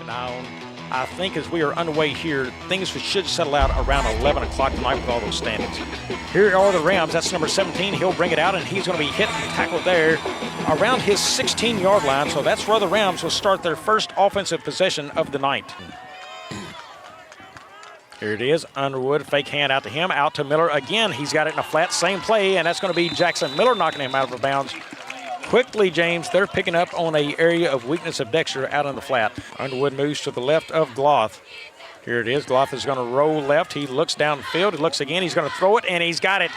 Now, I think as we are underway here, things should settle out around 11 o'clock tonight with all those standings. Here are the Rams. That's number 17. He'll bring it out, and he's going to be hit and tackled there around his 16-yard line. So that's where the Rams will start their first offensive possession of the night. Here it is. Underwood, fake hand out to him, out to Miller again. He's got it in a flat, same play, and that's going to be Jackson Miller knocking him out of bounds. Quickly, James, they're picking up on an area of weakness of Dexter out on the flat. Underwood moves to the left of Gloth. Here it is. Gloth is going to roll left. He looks downfield. He looks again. He's going to throw it, and he's got it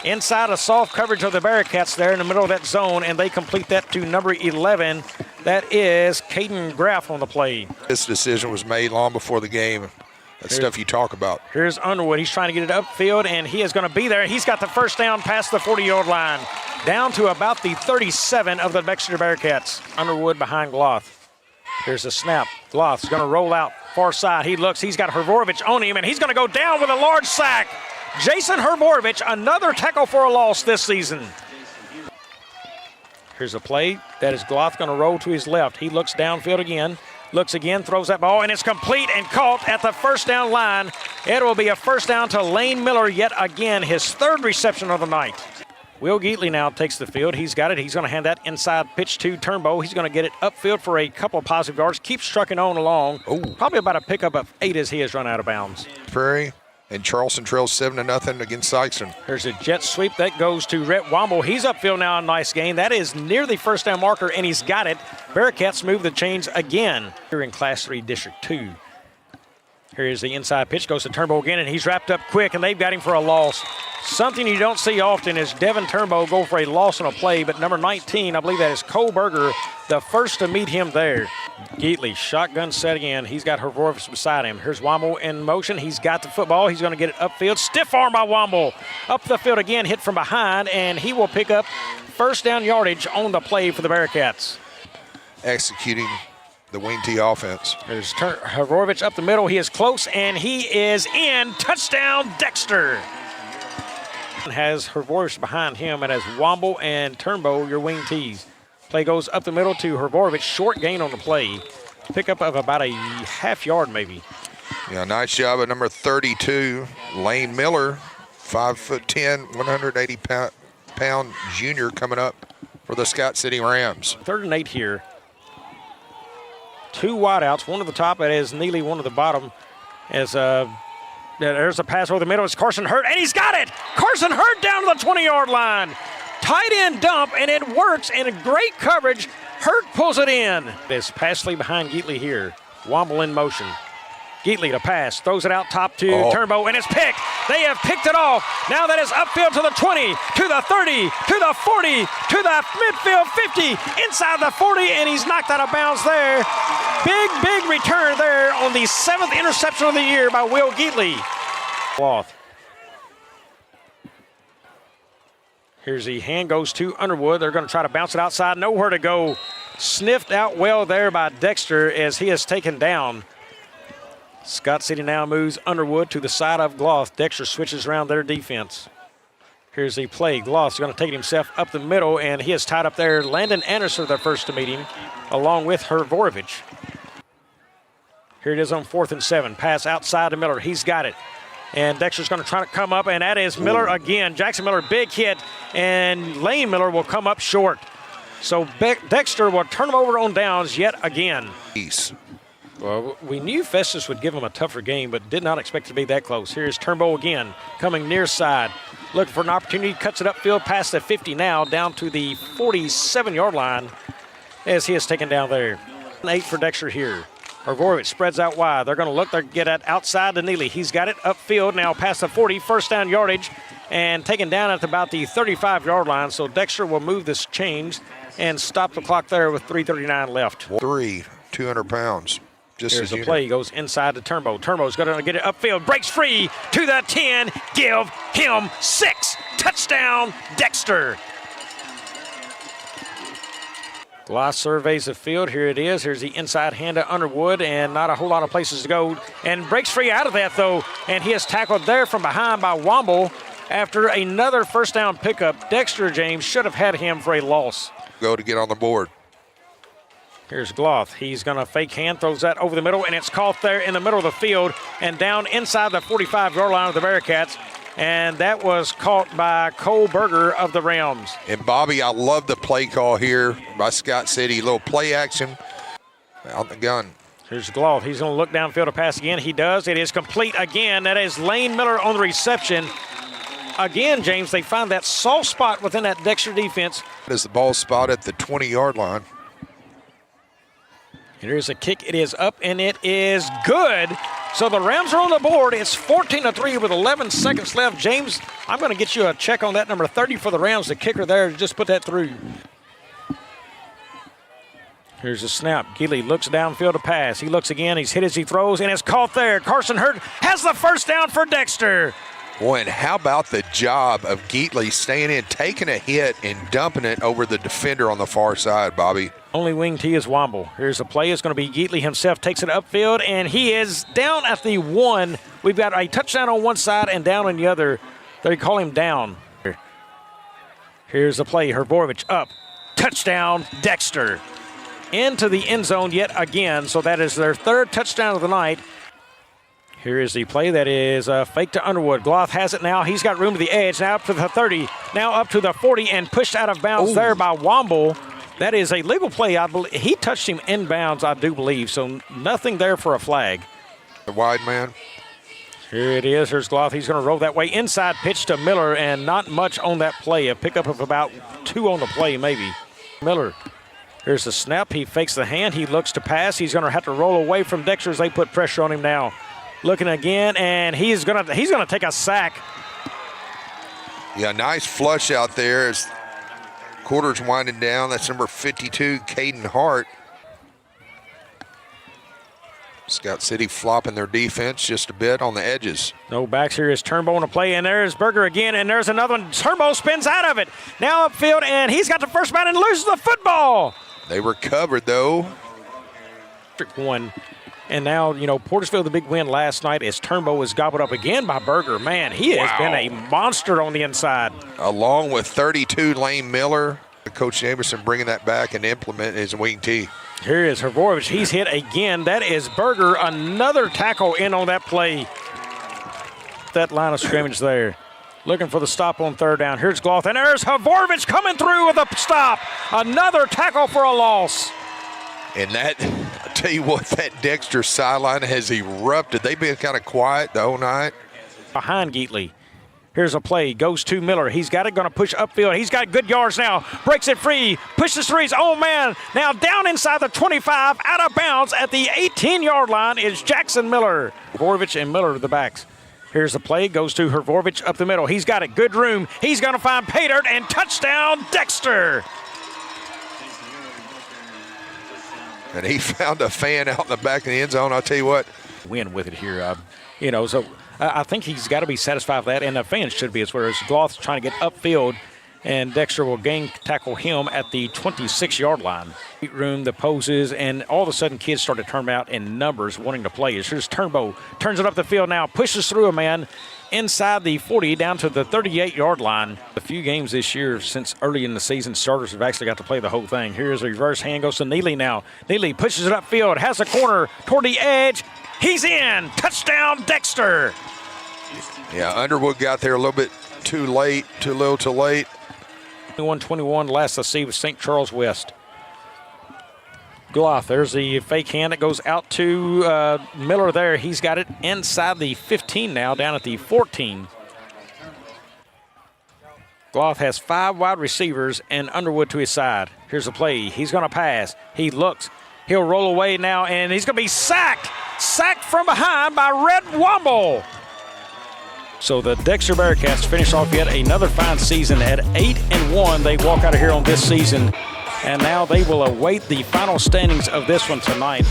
inside a soft coverage of the Bearcats there in the middle of that zone, and they complete that to number 11. That is Caden Graff on the play. This decision was made long before the game. That's stuff you talk about. Here's Underwood. He's trying to get it upfield, and he is going to be there. He's got the first down past the 40-yard line, down to about the 37 of the Dexter Bearcats. Underwood behind Gloth. Here's the snap. Gloth's going to roll out far side. He looks. He's got Herborovich on him, and he's going to go down with a large sack. Jason Herborovich, another tackle for a loss this season. Here's a play. That is Gloth going to roll to his left. He looks downfield again. Looks again, throws that ball, and it's complete and caught at the first down line. It will be a first down to Lane Miller yet again, his third reception of the night. Will Geatley now takes the field. He's got it. He's going to hand that inside pitch to Turnbow. He's going to get it upfield for a couple of positive yards. Keeps trucking on along. Ooh. Probably about a pickup of 8 as he has run out of bounds. Prairie and Charleston trails 7-0 against Sykeston. Here's a jet sweep that goes to Rhett Womble. He's upfield now, a nice gain. That is near the first down marker, and he's got it. Bearcats move the chains again here in Class 3 District 2. Here's the inside pitch, goes to Turnbow again, and he's wrapped up quick, and they've got him for a loss. Something you don't see often is Devin Turnbow go for a loss on a play, but number 19, I believe that is Cole Berger, the first to meet him there. Geatley, shotgun set again. He's got Herborovich beside him. Here's Womble in motion. He's got the football. He's going to get it upfield. Stiff arm by Womble. Up the field again, hit from behind, and he will pick up first down yardage on the play for the Bearcats. Executing the wing T offense. There's Herborovich up the middle. He is close, and he is in. Touchdown, Dexter. Has Herborovich behind him, and has Womble and Turnbow, your wing T's. Play goes up the middle to Herborovich. Short gain on the play. Pickup of about a half yard maybe. Yeah, nice job at number 32, Lane Miller, 5'10", 180-pound junior coming up for the Scott City Rams. 3rd and 8 here. 2 wideouts, one at the top, that is Neely, one at the bottom. As there's a pass over the middle. It's Carson Hurt, and he's got it! Carson Hurt down to the 20-yard line. Tight end dump, and it works, and great coverage. Hurt pulls it in. This Passley behind Geatley here. Womble in motion. Geatley to pass, throws it out top to Turnbow, and it's picked. They have picked it off. Now that is upfield to the 20, to the 30, to the 40, to the midfield 50, inside the 40, and he's knocked out of bounds there. Big return there on the 7th interception of the year by Will Geatley. Cloth. Here's the hand goes to Underwood. They're going to try to bounce it outside. Nowhere to go. Sniffed out well there by Dexter as he is taken down. Scott City now moves Underwood to the side of Gloth. Dexter switches around their defense. Here's the play. Gloth's going to take it himself up the middle, and he is tied up there. Landon Anderson, the first to meet him, along with Herborovich. Here it is on 4th and 7. Pass outside to Miller. He's got it. And Dexter's going to try to come up, and that is Miller again. Jackson Miller, big hit, and Lane Miller will come up short. So Dexter will turn him over on downs yet again. Peace. Well, we knew Festus would give him a tougher game, but did not expect it to be that close. Here's Turnbow again, coming near side. Looking for an opportunity, cuts it upfield past the 50 now, down to the 47-yard line as he is taken down there. 8 for Dexter here. Herborovich spreads out wide. They're going to look, they're get it outside to Neely. He's got it upfield now past the 40, first down yardage, and taken down at about the 35-yard line. So Dexter will move this change and stop the clock there with 3:39 left. 200 pounds. Here's the play. He goes inside to Turnbow. Turnbow's going to get it upfield. Breaks free to the 10. Give him 6. Touchdown, Dexter. Gloss surveys the field. Here it is. Here's the inside hand to Underwood, and not a whole lot of places to go. And breaks free out of that, though. And he is tackled there from behind by Womble after another first down pickup. Dexter, James, should have had him for a loss. Go to get on the board. Here's Gloth. He's going to fake hand, throws that over the middle, and it's caught there in the middle of the field and down inside the 45-yard line of the Bearcats. And that was caught by Cole Berger of the Rams. And Bobby, I love the play call here by Scott City. Little play action out the gun. Here's Gloth. He's going to look downfield to pass again. He does. It is complete again. That is Lane Miller on the reception. Again, James, they find that soft spot within that Dexter defense. As the ball spot at the 20-yard line. Here's a kick. It is up, and it is good. So the Rams are on the board. It's 14-3 with 11 seconds left. James, I'm going to get you a check on that number 30 for the Rams, the kicker there. Just put that through. Here's a snap. Geely looks downfield to pass. He looks again. He's hit as he throws, and it's caught there. Carson Hurt has the first down for Dexter. Boy, and how about the job of Geatley staying in, taking a hit, and dumping it over the defender on the far side, Bobby. Only wing T is Womble. Here's a play. It's going to be Geatley himself. Takes it upfield, and he is down at the 1. We've got a touchdown on one side and down on the other. They call him down. Here's the play. Herborovich up. Touchdown, Dexter. Into the end zone yet again. So that is their third touchdown of the night. Here is the play that is fake to Underwood. Gloth has it now. He's got room to the edge. Now up to the 30. Now up to the 40 and pushed out of bounds there by Womble. That is a legal play. I believe he touched him inbounds, I do believe. So nothing there for a flag. The wide man. Here it is. Here's Gloth. He's going to roll that way. Inside pitch to Miller, and not much on that play. A pickup of about 2 on the play, maybe. Miller. Here's the snap. He fakes the hand. He looks to pass. He's going to have to roll away from Dexter as they put pressure on him now. Looking again, and he's gonna take a sack. Yeah, nice flush out there as quarter's winding down. That's number 52, Caden Hart. Scott City flopping their defense just a bit on the edges. No backs. Here is Turnbow on the play, and there's Berger again, and there's another one. Turnbow spins out of it. Now upfield, and he's got the first man and loses the football. They were covered, though. 1. And now, Portersville, the big win last night, as Turnbow was gobbled up again by Berger. Man, he has been a monster on the inside. Along with 32, Lane Miller. Coach Jamerson bringing that back and implement his wing T. Here is Herborovich. He's hit again. That is Berger. Another tackle in on that play. That line of scrimmage there. Looking for the stop on third down. Here's Gloth, and there's Herborovich coming through with a stop. Another tackle for a loss. And that, I'll tell you what, that Dexter sideline has erupted. They've been kind of quiet the whole night. Behind Geatley. Here's a play. Goes to Miller. He's got it. Going to push upfield. He's got good yards now. Breaks it free. Pushes threes. Oh, man. Now down inside the 25. Out of bounds at the 18-yard line is Jackson Miller. Herborovich and Miller are the backs. Here's the play. Goes to Herborovich up the middle. He's got it. Good room. He's going to find Paydirt, and touchdown, Dexter. And he found a fan out in the back of the end zone. I'll tell you what. Win with it here. So I think he's got to be satisfied with that, and the fans should be as well. As Gloth's trying to get upfield, and Dexter will tackle him at the 26-yard line. Room, the poses, and all of a sudden kids start to turn out in numbers wanting to play. Here's Turnbow. Turns it up the field now. Pushes through a man inside the 40 down to the 38-yard line. A few games this year since early in the season, starters have actually got to play the whole thing. Here's a reverse hand, goes to Neely now. Neely pushes it upfield, has a corner toward the edge. He's in. Touchdown, Dexter. Yeah, Underwood got there a little bit too late, too little too late. 21-21, last I see was St. Charles West. Gloth, there's the fake hand that goes out to Miller there. He's got it inside the 15 now, down at the 14. Gloth has 5 wide receivers and Underwood to his side. Here's the play. He's going to pass. He looks. He'll roll away now, and he's going to be sacked. Sacked from behind by Red Womble. So the Dexter Bearcats finish off yet another fine season at 8-1. They walk out of here on this season, and now they will await the final standings of this one tonight.